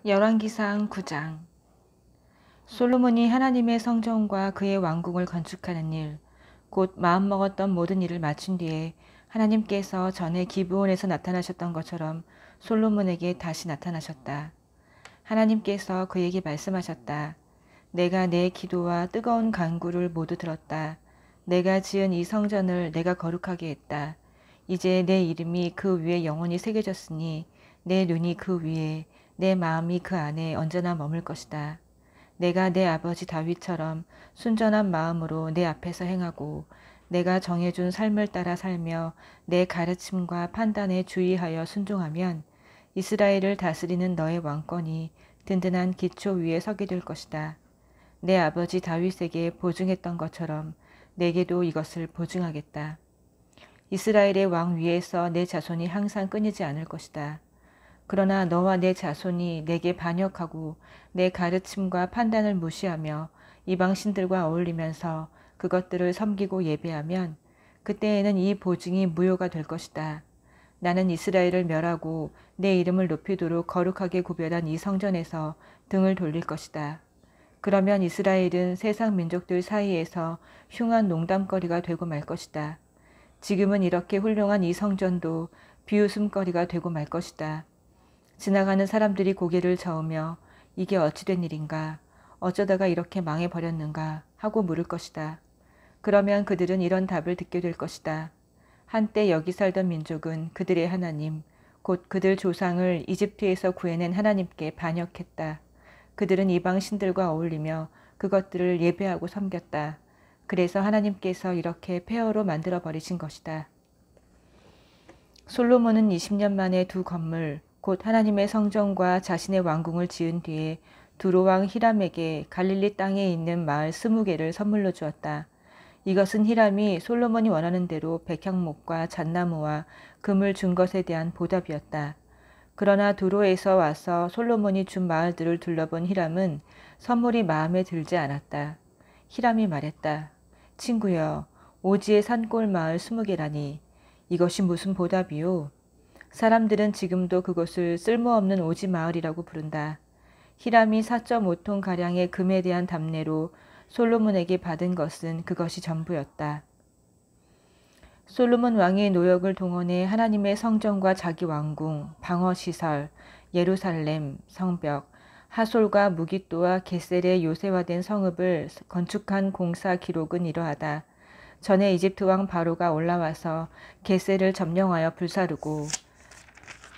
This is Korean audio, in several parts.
열왕기상 9장. 솔로몬이 하나님의 성전과 그의 왕궁을 건축하는 일, 곧 마음먹었던 모든 일을 마친 뒤에 하나님께서 전에 기브온에서 나타나셨던 것처럼 솔로몬에게 다시 나타나셨다. 하나님께서 그에게 말씀하셨다. 내가 내 기도와 뜨거운 간구를 모두 들었다. 내가 지은 이 성전을 내가 거룩하게 했다. 이제 내 이름이 그 위에 영원히 새겨졌으니 내 눈이 그 위에, 내 마음이 그 안에 언제나 머물 것이다. 내가 내 아버지 다윗처럼 순전한 마음으로 내 앞에서 행하고 내가 정해준 삶을 따라 살며 내 가르침과 판단에 주의하여 순종하면 이스라엘을 다스리는 너의 왕권이 든든한 기초 위에 서게 될 것이다. 내 아버지 다윗에게 보증했던 것처럼 내게도 이것을 보증하겠다. 이스라엘의 왕 위에서 내 자손이 항상 끊이지 않을 것이다. 그러나 너와 내 자손이 내게 반역하고 내 가르침과 판단을 무시하며 이방신들과 어울리면서 그것들을 섬기고 예배하면 그때에는 이 보증이 무효가 될 것이다. 나는 이스라엘을 멸하고 내 이름을 높이도록 거룩하게 구별한 이 성전에서 등을 돌릴 것이다. 그러면 이스라엘은 세상 민족들 사이에서 흉한 농담거리가 되고 말 것이다. 지금은 이렇게 훌륭한 이 성전도 비웃음거리가 되고 말 것이다. 지나가는 사람들이 고개를 저으며 이게 어찌된 일인가, 어쩌다가 이렇게 망해버렸는가 하고 물을 것이다. 그러면 그들은 이런 답을 듣게 될 것이다. 한때 여기 살던 민족은 그들의 하나님, 곧 그들 조상을 이집트에서 구해낸 하나님께 반역했다. 그들은 이방 신들과 어울리며 그것들을 예배하고 섬겼다. 그래서 하나님께서 이렇게 폐허로 만들어 버리신 것이다. 솔로몬은 20년 만에 두 건물, 곧 하나님의 성전과 자신의 왕궁을 지은 뒤에 두로왕 히람에게 갈릴리 땅에 있는 마을 20개를 선물로 주었다. 이것은 히람이 솔로몬이 원하는 대로 백향목과 잣나무와 금을 준 것에 대한 보답이었다. 그러나 두로에서 와서 솔로몬이 준 마을들을 둘러본 히람은 선물이 마음에 들지 않았다. 히람이 말했다. 친구여, 오지의 산골 마을 20개라니 이것이 무슨 보답이오? 사람들은 지금도 그곳을 쓸모없는 오지 마을이라고 부른다. 히람이 4.5톤 가량의 금에 대한 답례로 솔로몬에게 받은 것은 그것이 전부였다. 솔로몬 왕의 노역을 동원해 하나님의 성전과 자기 왕궁, 방어시설, 예루살렘, 성벽, 하솔과 무깃도와 게셀의 요새화된 성읍을 건축한 공사 기록은 이러하다. 전에 이집트 왕 바로가 올라와서 게셀을 점령하여 불사르고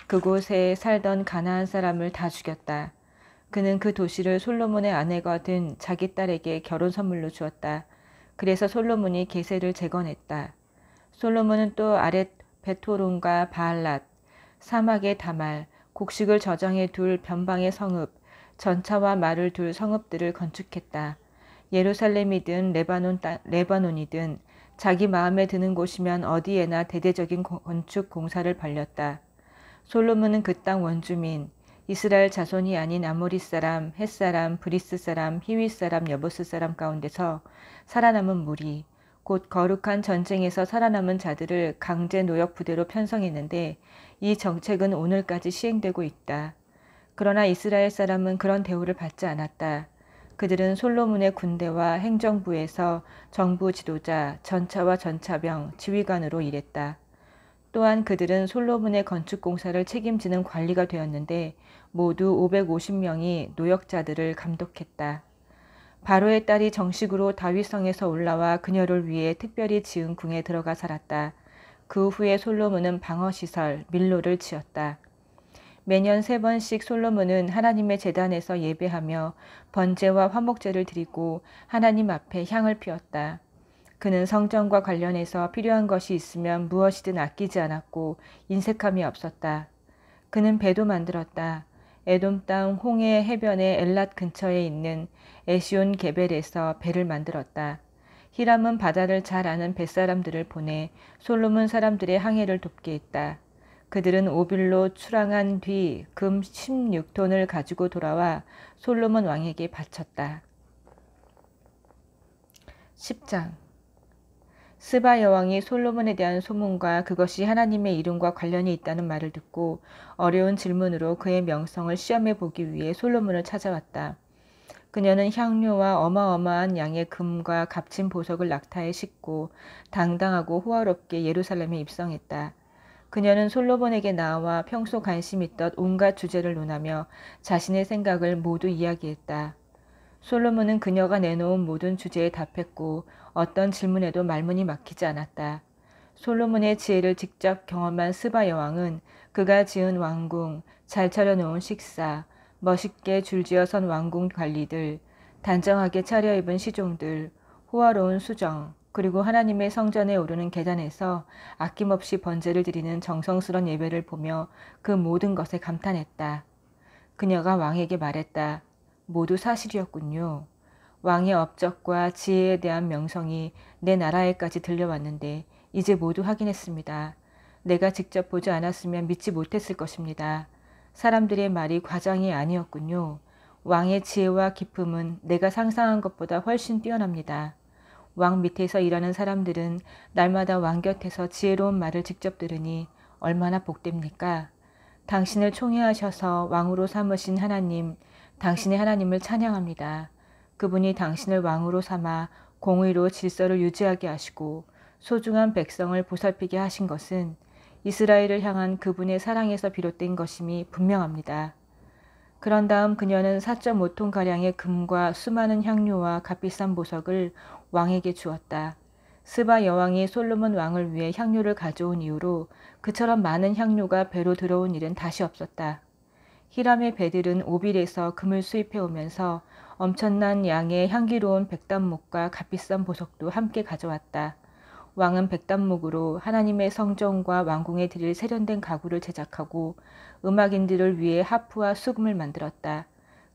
그곳에 살던 가나안 사람을 다 죽였다. 그는 그 도시를 솔로몬의 아내가 된 자기 딸에게 결혼 선물로 주었다. 그래서 솔로몬이 게셀을 재건했다. 솔로몬은 또 아렛 베토론과 바알랏, 사막의 다말, 곡식을 저장해 둘 변방의 성읍, 전차와 말을 둘 성읍들을 건축했다. 예루살렘이든 레바논이든 자기 마음에 드는 곳이면 어디에나 대대적인 건축 공사를 벌였다. 솔로몬은 그 땅 원주민, 이스라엘 자손이 아닌 아모리 사람, 헷 사람, 브리스 사람, 히윗 사람, 여부스 사람 가운데서 살아남은 무리, 곧 거룩한 전쟁에서 살아남은 자들을 강제 노역 부대로 편성했는데 이 정책은 오늘까지 시행되고 있다. 그러나 이스라엘 사람은 그런 대우를 받지 않았다. 그들은 솔로몬의 군대와 행정부에서 정부 지도자, 전차와 전차병, 지휘관으로 일했다. 또한 그들은 솔로몬의 건축 공사를 책임지는 관리가 되었는데 모두 550명이 노역자들을 감독했다. 바로의 딸이 정식으로 다윗성에서 올라와 그녀를 위해 특별히 지은 궁에 들어가 살았다. 그 후에 솔로몬은 방어시설, 밀로를 지었다. 매년 3번씩 솔로몬은 하나님의 제단에서 예배하며 번제와 화목제를 드리고 하나님 앞에 향을 피웠다. 그는 성전과 관련해서 필요한 것이 있으면 무엇이든 아끼지 않았고 인색함이 없었다. 그는 배도 만들었다. 에돔 땅 홍해 해변의 엘랏 근처에 있는 에시온 게벨에서 배를 만들었다. 히람은 바다를 잘 아는 뱃사람들을 보내 솔로몬 사람들의 항해를 돕게 했다. 그들은 오빌로 출항한 뒤 금 16톤을 가지고 돌아와 솔로몬 왕에게 바쳤다. 10장. 스바 여왕이 솔로몬에 대한 소문과 그것이 하나님의 이름과 관련이 있다는 말을 듣고 어려운 질문으로 그의 명성을 시험해 보기 위해 솔로몬을 찾아왔다. 그녀는 향료와 어마어마한 양의 금과 값진 보석을 낙타에 싣고 당당하고 호화롭게 예루살렘에 입성했다. 그녀는 솔로몬에게 나와 평소 관심 있던 온갖 주제를 논하며 자신의 생각을 모두 이야기했다. 솔로몬은 그녀가 내놓은 모든 주제에 답했고 어떤 질문에도 말문이 막히지 않았다. 솔로몬의 지혜를 직접 경험한 스바 여왕은 그가 지은 왕궁, 잘 차려놓은 식사, 멋있게 줄지어 선 왕궁 관리들, 단정하게 차려입은 시종들, 호화로운 수정, 그리고 하나님의 성전에 오르는 계단에서 아낌없이 번제를 드리는 정성스런 예배를 보며 그 모든 것에 감탄했다. 그녀가 왕에게 말했다. 모두 사실이었군요. 왕의 업적과 지혜에 대한 명성이 내 나라에까지 들려왔는데 이제 모두 확인했습니다. 내가 직접 보지 않았으면 믿지 못했을 것입니다. 사람들의 말이 과장이 아니었군요. 왕의 지혜와 기품은 내가 상상한 것보다 훨씬 뛰어납니다. 왕 밑에서 일하는 사람들은 날마다 왕 곁에서 지혜로운 말을 직접 들으니 얼마나 복됩니까? 당신을 총애하셔서 왕으로 삼으신 하나님, 당신의 하나님을 찬양합니다. 그분이 당신을 왕으로 삼아 공의로 질서를 유지하게 하시고 소중한 백성을 보살피게 하신 것은 이스라엘을 향한 그분의 사랑에서 비롯된 것임이 분명합니다. 그런 다음 그녀는 4.5톤가량의 금과 수많은 향료와 값비싼 보석을 왕에게 주었다. 스바 여왕이 솔로몬 왕을 위해 향료를 가져온 이후로 그처럼 많은 향료가 배로 들어온 일은 다시 없었다. 히람의 배들은 오빌에서 금을 수입해 오면서 엄청난 양의 향기로운 백단목과 값비싼 보석도 함께 가져왔다. 왕은 백단목으로 하나님의 성전과 왕궁에 드릴 세련된 가구를 제작하고 음악인들을 위해 하프와 수금을 만들었다.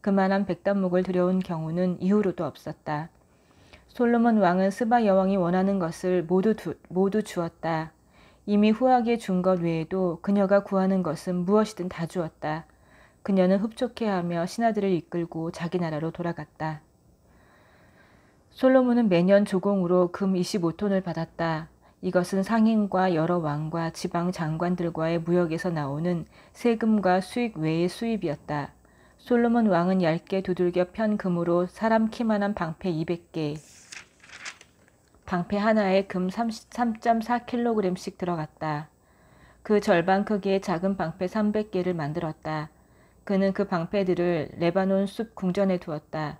그만한 백단목을 들여온 경우는 이후로도 없었다. 솔로몬 왕은 스바 여왕이 원하는 것을 모두 주었다. 이미 후하게 준 것 외에도 그녀가 구하는 것은 무엇이든 다 주었다. 그녀는 흡족해하며 신하들을 이끌고 자기 나라로 돌아갔다. 솔로몬은 매년 조공으로 금 25톤을 받았다. 이것은 상인과 여러 왕과 지방 장관들과의 무역에서 나오는 세금과 수익 외의 수입이었다. 솔로몬 왕은 얇게 두들겨 편 금으로 사람 키만한 방패 200개, 방패 하나에 금 3.4kg씩 들어갔다. 그 절반 크기의 작은 방패 300개를 만들었다. 그는 그 방패들을 레바논 숲 궁전에 두었다.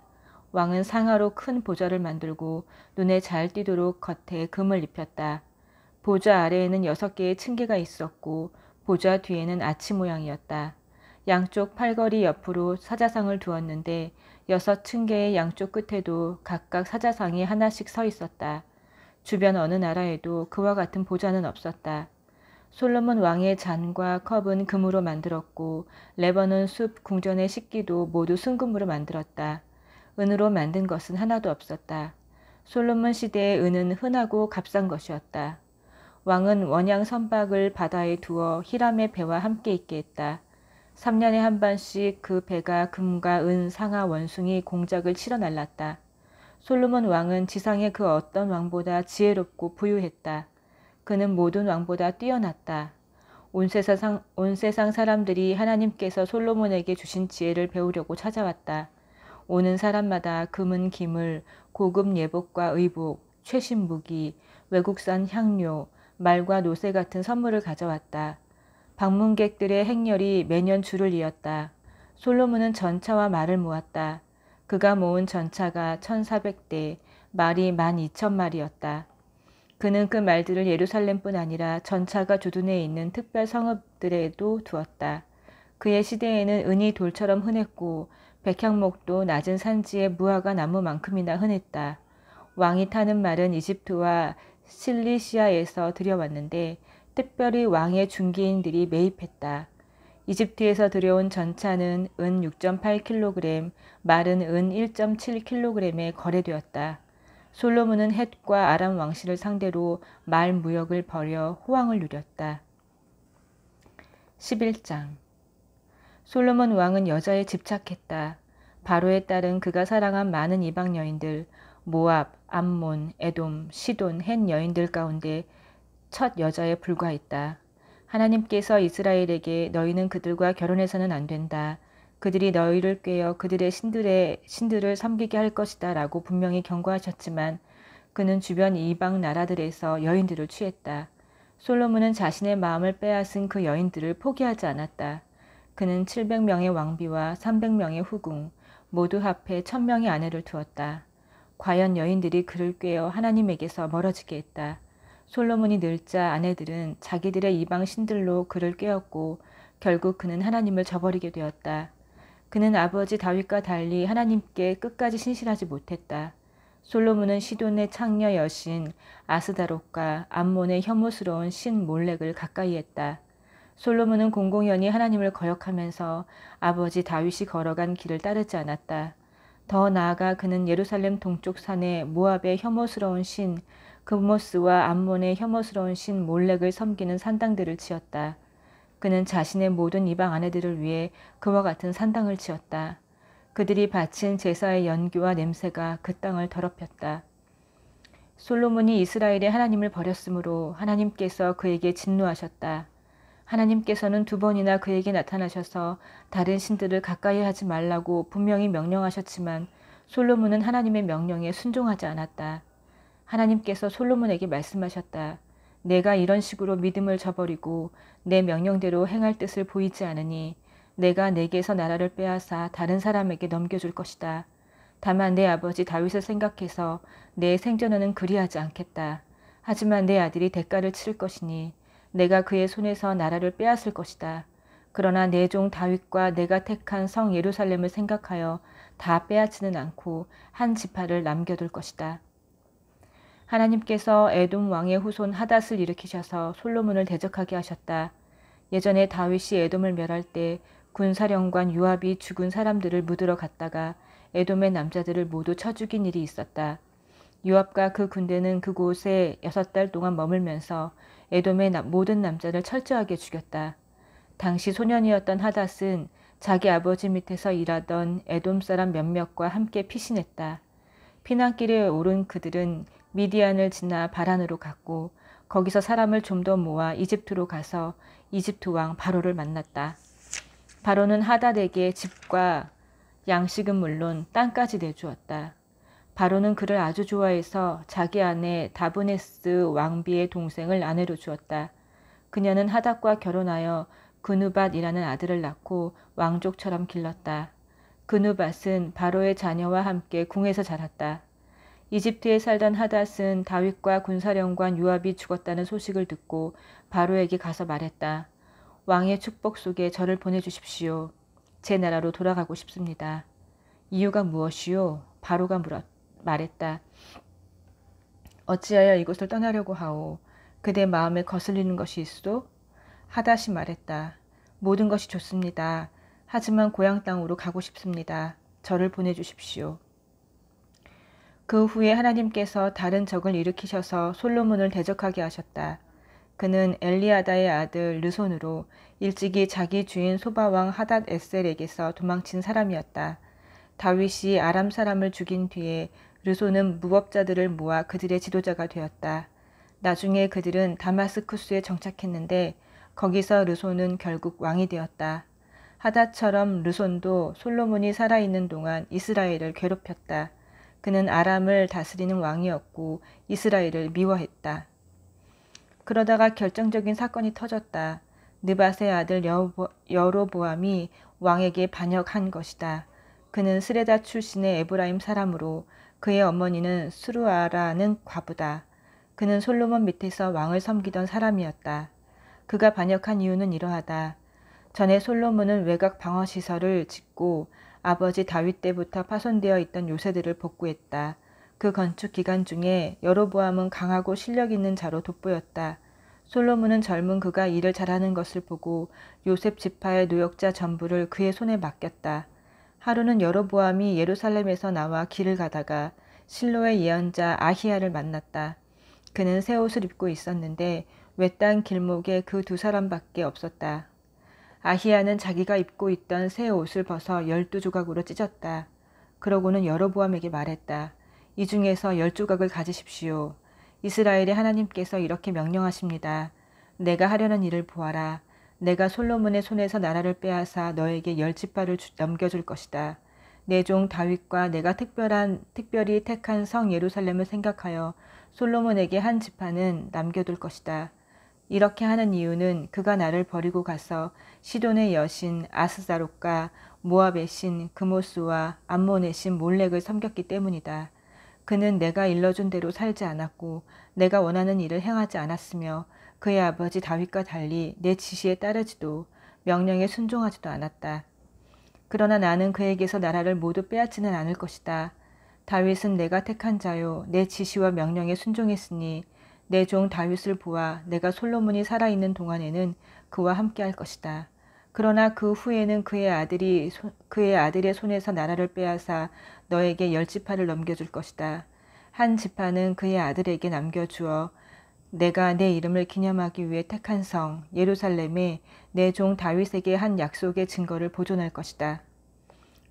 왕은 상하로 큰 보좌를 만들고 눈에 잘 띄도록 겉에 금을 입혔다. 보좌 아래에는 6개의 층계가 있었고 보좌 뒤에는 아치 모양이었다. 양쪽 팔걸이 옆으로 사자상을 두었는데 6층계의 양쪽 끝에도 각각 사자상이 하나씩 서 있었다. 주변 어느 나라에도 그와 같은 보좌는 없었다. 솔로몬 왕의 잔과 컵은 금으로 만들었고 레바논 숲 궁전의 식기도 모두 순금으로 만들었다. 은으로 만든 것은 하나도 없었다. 솔로몬 시대의 은은 흔하고 값싼 것이었다. 왕은 원양 선박을 바다에 두어 히람의 배와 함께 있게 했다. 3년에 한 번씩 그 배가 금과 은, 상하, 원숭이 공작을 치러 날랐다. 솔로몬 왕은 지상의 그 어떤 왕보다 지혜롭고 부유했다. 그는 모든 왕보다 뛰어났다. 온 세상 사람들이 하나님께서 솔로몬에게 주신 지혜를 배우려고 찾아왔다. 오는 사람마다 금은 기물, 고급 예복과 의복, 최신 무기, 외국산 향료, 말과 노새 같은 선물을 가져왔다. 방문객들의 행렬이 매년 줄을 이었다. 솔로몬은 전차와 말을 모았다. 그가 모은 전차가 1400대, 말이 12,000마리였다. 그는 그 말들을 예루살렘뿐 아니라 전차가 주둔해 있는 특별 성읍들에도 두었다. 그의 시대에는 은이 돌처럼 흔했고 백향목도 낮은 산지에 무화과 나무만큼이나 흔했다. 왕이 타는 말은 이집트와 실리시아에서 들여왔는데 특별히 왕의 중개인들이 매입했다. 이집트에서 들여온 전차는 은 6.8kg, 말은 은 1.7kg에 거래되었다. 솔로몬은 헷과 아람 왕실을 상대로 말 무역을 벌여 호황을 누렸다. 11장 솔로몬 왕은 여자에 집착했다. 바로에 따른 그가 사랑한 많은 이방 여인들, 모압, 암몬, 에돔, 시돈, 헷 여인들 가운데 첫 여자에 불과했다. 하나님께서 이스라엘에게 너희는 그들과 결혼해서는 안 된다. 그들이 너희를 꾀어 그들의 신들을 섬기게 할 것이다 라고 분명히 경고하셨지만 그는 주변 이방 나라들에서 여인들을 취했다. 솔로몬은 자신의 마음을 빼앗은 그 여인들을 포기하지 않았다. 그는 700명의 왕비와 300명의 후궁, 모두 합해 1000명의 아내를 두었다. 과연 여인들이 그를 꾀어 하나님에게서 멀어지게 했다. 솔로몬이 늙자 아내들은 자기들의 이방 신들로 그를 꾀었고 결국 그는 하나님을 저버리게 되었다. 그는 아버지 다윗과 달리 하나님께 끝까지 신실하지 못했다. 솔로몬은 시돈의 창녀 여신 아스다롯과 암몬의 혐오스러운 신 몰렉을 가까이 했다. 솔로몬은 공공연히 하나님을 거역하면서 아버지 다윗이 걸어간 길을 따르지 않았다. 더 나아가 그는 예루살렘 동쪽 산에 모압의 혐오스러운 신 그모스와 암몬의 혐오스러운 신 몰렉을 섬기는 산당들을 지었다. 그는 자신의 모든 이방 아내들을 위해 그와 같은 산당을 지었다. 그들이 바친 제사의 연기와 냄새가 그 땅을 더럽혔다. 솔로몬이 이스라엘의 하나님을 버렸으므로 하나님께서 그에게 진노하셨다. 하나님께서는 2번이나 그에게 나타나셔서 다른 신들을 가까이 하지 말라고 분명히 명령하셨지만 솔로몬은 하나님의 명령에 순종하지 않았다. 하나님께서 솔로몬에게 말씀하셨다. 내가 이런 식으로 믿음을 저버리고 내 명령대로 행할 뜻을 보이지 않으니 내가 내게서 나라를 빼앗아 다른 사람에게 넘겨줄 것이다. 다만 내 아버지 다윗을 생각해서 내 생전에는 그리하지 않겠다. 하지만 내 아들이 대가를 치를 것이니 내가 그의 손에서 나라를 빼앗을 것이다. 그러나 내 종 다윗과 내가 택한 성 예루살렘을 생각하여 다 빼앗지는 않고 한 지파를 남겨둘 것이다. 하나님께서 에돔 왕의 후손 하닷을 일으키셔서 솔로몬을 대적하게 하셨다. 예전에 다윗이 에돔을 멸할 때 군사령관 요압이 죽은 사람들을 묻으러 갔다가 에돔의 남자들을 모두 쳐 죽인 일이 있었다. 요압과 그 군대는 그곳에 6달 동안 머물면서 에돔의 모든 남자를 철저하게 죽였다. 당시 소년이었던 하닷은 자기 아버지 밑에서 일하던 에돔 사람 몇몇과 함께 피신했다. 피난길에 오른 그들은 미디안을 지나 바란으로 갔고 거기서 사람을 좀 더 모아 이집트로 가서 이집트 왕 바로를 만났다. 바로는 하닷에게 집과 양식은 물론 땅까지 내주었다. 바로는 그를 아주 좋아해서 자기 아내 다브네스 왕비의 동생을 아내로 주었다. 그녀는 하닷과 결혼하여 그누밧이라는 아들을 낳고 왕족처럼 길렀다. 그누밧은 바로의 자녀와 함께 궁에서 자랐다. 이집트에 살던 하닷은 다윗과 군사령관 요압이 죽었다는 소식을 듣고 바로에게 가서 말했다. 왕의 축복 속에 저를 보내주십시오. 제 나라로 돌아가고 싶습니다. 이유가 무엇이요? 바로가 말했다. 어찌하여 이곳을 떠나려고 하오? 그대 마음에 거슬리는 것이 있소? 하닷이 말했다. 모든 것이 좋습니다. 하지만 고향 땅으로 가고 싶습니다. 저를 보내주십시오. 그 후에 하나님께서 다른 적을 일으키셔서 솔로몬을 대적하게 하셨다. 그는 엘리아다의 아들 르손으로 일찍이 자기 주인 소바왕 하닷 에셀에게서 도망친 사람이었다. 다윗이 아람 사람을 죽인 뒤에 르손은 무법자들을 모아 그들의 지도자가 되었다. 나중에 그들은 다마스쿠스에 정착했는데 거기서 르손은 결국 왕이 되었다. 하닷처럼 르손도 솔로몬이 살아있는 동안 이스라엘을 괴롭혔다. 그는 아람을 다스리는 왕이었고 이스라엘을 미워했다. 그러다가 결정적인 사건이 터졌다. 느밧의 아들 여로보암이 왕에게 반역한 것이다. 그는 스레다 출신의 에브라임 사람으로 그의 어머니는 수르아라는 과부다. 그는 솔로몬 밑에서 왕을 섬기던 사람이었다. 그가 반역한 이유는 이러하다. 전에 솔로몬은 외곽 방어시설을 짓고 아버지 다윗 때부터 파손되어 있던 요새들을 복구했다. 그 건축 기간 중에 여로보암은 강하고 실력 있는 자로 돋보였다. 솔로몬은 젊은 그가 일을 잘하는 것을 보고 요셉 지파의 노역자 전부를 그의 손에 맡겼다. 하루는 여로보암이 예루살렘에서 나와 길을 가다가 실로의 예언자 아히야를 만났다. 그는 새 옷을 입고 있었는데 외딴 길목에 그 2사람밖에 없었다. 아히야는 자기가 입고 있던 새 옷을 벗어 12조각으로 찢었다. 그러고는 여로보암에게 말했다. 이 중에서 10조각을 가지십시오. 이스라엘의 하나님께서 이렇게 명령하십니다. 내가 하려는 일을 보아라. 내가 솔로몬의 손에서 나라를 빼앗아 너에게 10지파를 넘겨줄 것이다. 내 종 다윗과 내가 특별히 택한 성 예루살렘을 생각하여 솔로몬에게 한 지파는 남겨둘 것이다. 이렇게 하는 이유는 그가 나를 버리고 가서 시돈의 여신 아스다롯과 모압의 신 그모스와 암몬의 신 몰렉을 섬겼기 때문이다. 그는 내가 일러준 대로 살지 않았고 내가 원하는 일을 행하지 않았으며 그의 아버지 다윗과 달리 내 지시에 따르지도 명령에 순종하지도 않았다. 그러나 나는 그에게서 나라를 모두 빼앗지는 않을 것이다. 다윗은 내가 택한 자요 내 지시와 명령에 순종했으니 내 종 다윗을 보아 내가 솔로몬이 살아있는 동안에는 그와 함께할 것이다. 그러나 그 후에는 그의 아들의 손에서 나라를 빼앗아 너에게 10지파를 넘겨줄 것이다. 한 지파는 그의 아들에게 남겨주어 내가 내 이름을 기념하기 위해 택한 성 예루살렘에 내 종 다윗에게 한 약속의 증거를 보존할 것이다.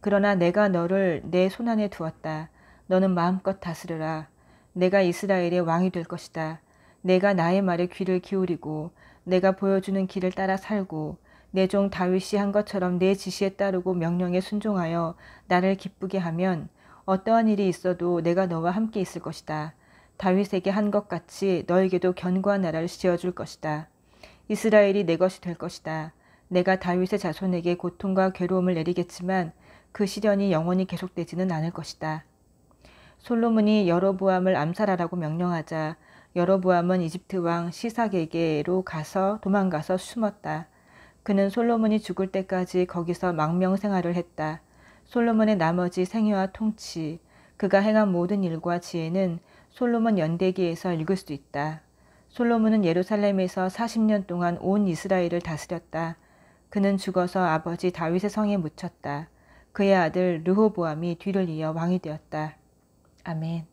그러나 내가 너를 내 손안에 두었다. 너는 마음껏 다스려라. 내가 이스라엘의 왕이 될 것이다. 내가 나의 말에 귀를 기울이고 내가 보여주는 길을 따라 살고 내 종 다윗이 한 것처럼 내 지시에 따르고 명령에 순종하여 나를 기쁘게 하면 어떠한 일이 있어도 내가 너와 함께 있을 것이다. 다윗에게 한 것 같이 너에게도 견고한 나라를 지어줄 것이다. 이스라엘이 내 것이 될 것이다. 내가 다윗의 자손에게 고통과 괴로움을 내리겠지만 그 시련이 영원히 계속되지는 않을 것이다. 솔로몬이 여로보암을 암살하라고 명령하자 여로보암은 이집트 왕 시삭에게로 도망가서 숨었다. 그는 솔로몬이 죽을 때까지 거기서 망명 생활을 했다. 솔로몬의 나머지 생애와 통치, 그가 행한 모든 일과 지혜는 솔로몬 연대기에서 읽을 수 있다. 솔로몬은 예루살렘에서 40년 동안 온 이스라엘을 다스렸다. 그는 죽어서 아버지 다윗의 성에 묻혔다. 그의 아들 르호보암이 뒤를 이어 왕이 되었다. 아멘.